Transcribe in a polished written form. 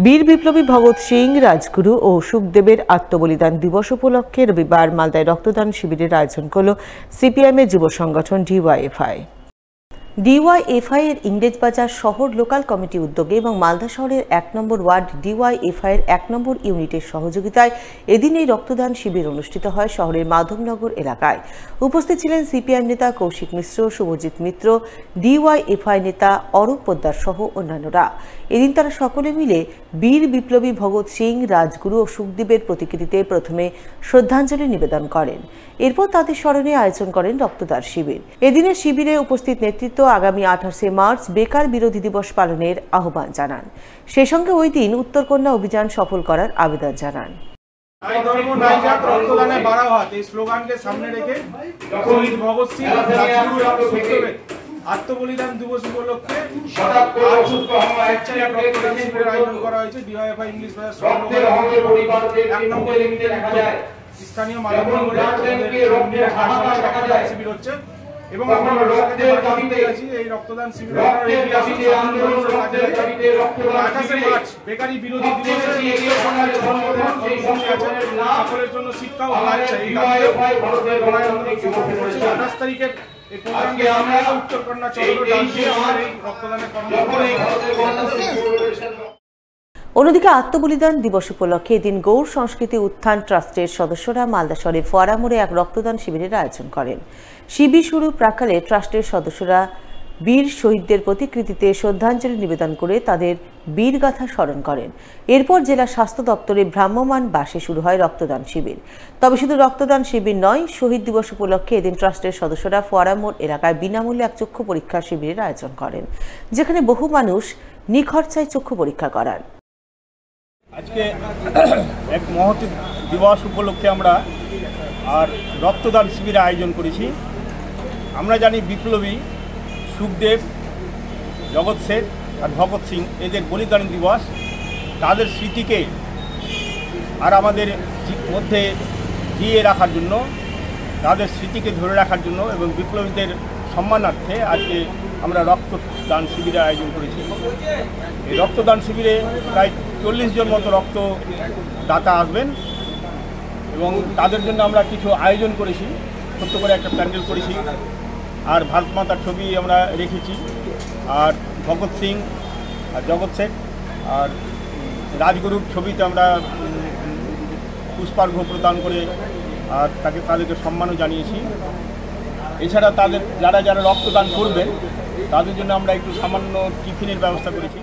বীর বিপ্লবী ভগৎ সিং, রাজগুরু ও সুখদেবের আত্মবলিদান দিবস উপলক্ষে রবিবার মালদায় রক্তদান শিবিরের আয়োজন করল সিপিআইএমের যুব সংগঠন ডিওয়াইএফআই। ডিওয়াইএফআই এর ইংরেজবাজার শহর লোকাল কমিটি উদ্যোগে এবং মালদা শহরের ১ নম্বর ওয়ার্ড ডিওয়াইএফআই এর ১ নম্বর ইউনিটের সহযোগিতায় এদিন এই রক্তদান শিবির অনুষ্ঠিত হয় শহরের মাধবনগর এলাকায়। উপস্থিত ছিলেন সিপিআইএম নেতা কৌশিক মিশ্র, শুভজিৎ মিত্র, ডিওয়াইএফআই নেতা অরূপ পোদ্দার সহ অন্যান্যরা। এদিন তারা সকলে মিলে বীর বিপ্লবী ভগৎ সিং, রাজগুরু ও সুখদেবের প্রতিকৃতিতে প্রথমে শ্রদ্ধাঞ্জলি নিবেদন করেন। এরপর তাদের স্মরণে আয়োজন করেন রক্তদান শিবির। এদিনের শিবিরে উপস্থিত নেতৃত্ব আগামী ২৮শে মার্চ বেকার বিরোধী দিবস পালনের আহ্বান জানান। সেই সঙ্গে ওই দিন উত্তরকন্যা অভিযান সফল করার আবেদন জানান। রক্তদানে বাড়াও হাত এই স্লোগানকে সামনে রেখে শহীদ ভগৎ সিং, রাজগুরু এবং সুখদেবের আত্মবলিদান দিবস উপলক্ষে রক্তদান শিবিরের আয়োজন করা হয়েছে। ডিওয়াইএফআই ইংলিশ বাজার ১ নম্বর ইউনিটের স্থানীয় মাধবনগরে রক্তদান শিবির হচ্ছে এবং আমরা এই রক্তদান শিবির ২৮শে মার্চ বেকারি বিরোধী দিবসে সকলের জন্য শিক্ষা ও আঠাশ তারিখের এই প্রোগ্রামকে উত্তরকন্যা চন্দ্র রক্তদানের অন্যদিকে আত্মবলিদান দিবস উপলক্ষে এদিন গৌড় সংস্কৃতি উত্থান ট্রাস্টের সদস্যরা মালদা শহরের ফোয়ারা মোড়ে এক রক্তদান শিবিরের আয়োজন করেন। শিবির শুরু প্রাকালে ট্রাস্টের সদস্যরা বীর শহীদদের প্রতিকৃতিতে শ্রদ্ধাঞ্জলি নিবেদন করে তাদের বীরগাথা স্মরণ করেন। এরপর জেলা স্বাস্থ্য দপ্তরে ভ্রাম্যমাণ বাসে শুরু হয় রক্তদান শিবির। তবে শুধু রক্তদান শিবির নয়, শহীদ দিবস উপলক্ষে এদিন ট্রাস্টের সদস্যরা ফোয়ারা মোড় এলাকায় বিনামূল্যে এক চক্ষু পরীক্ষা শিবিরের আয়োজন করেন, যেখানে বহু মানুষ নিখরচায় চক্ষু পরীক্ষা করান। আজকে এক মহৎ দিবস উপলক্ষে আমরা আর রক্তদান শিবির আয়োজন করেছি। আমরা জানি বিপ্লবী সুখদেব, জগৎ শেঠ আর ভগৎ সিং এদের বলিদান দিবস, তাদের স্মৃতিকে আর আমাদের মধ্যে জিয়ে রাখার জন্য, তাদের স্মৃতিকে ধরে রাখার জন্য এবং বিপ্লবীদের সম্মানার্থে আজকে আমরা রক্তদান শিবিরের আয়োজন করেছি। এই রক্তদান শিবিরে প্রায় ৪০ জন মতো রক্তদাতা আসবেন এবং তাদের জন্য আমরা কিছু আয়োজন করেছি, ছোট্ট করে একটা প্যান্ডেল করেছি আর ভারত মাতার ছবি আমরা রেখেছি, আর ভগৎ সিং আর জগৎ শেঠ আর রাজগুরুর ছবিতে আমরা পুষ্পার্ঘ্য প্রদান করে আর তাদেরকে সম্মানও জানিয়েছি। এছাড়া যারা রক্তদান করবেন তাদের জন্য আমরা একটু সামান্য টিফিনের ব্যবস্থা করেছি।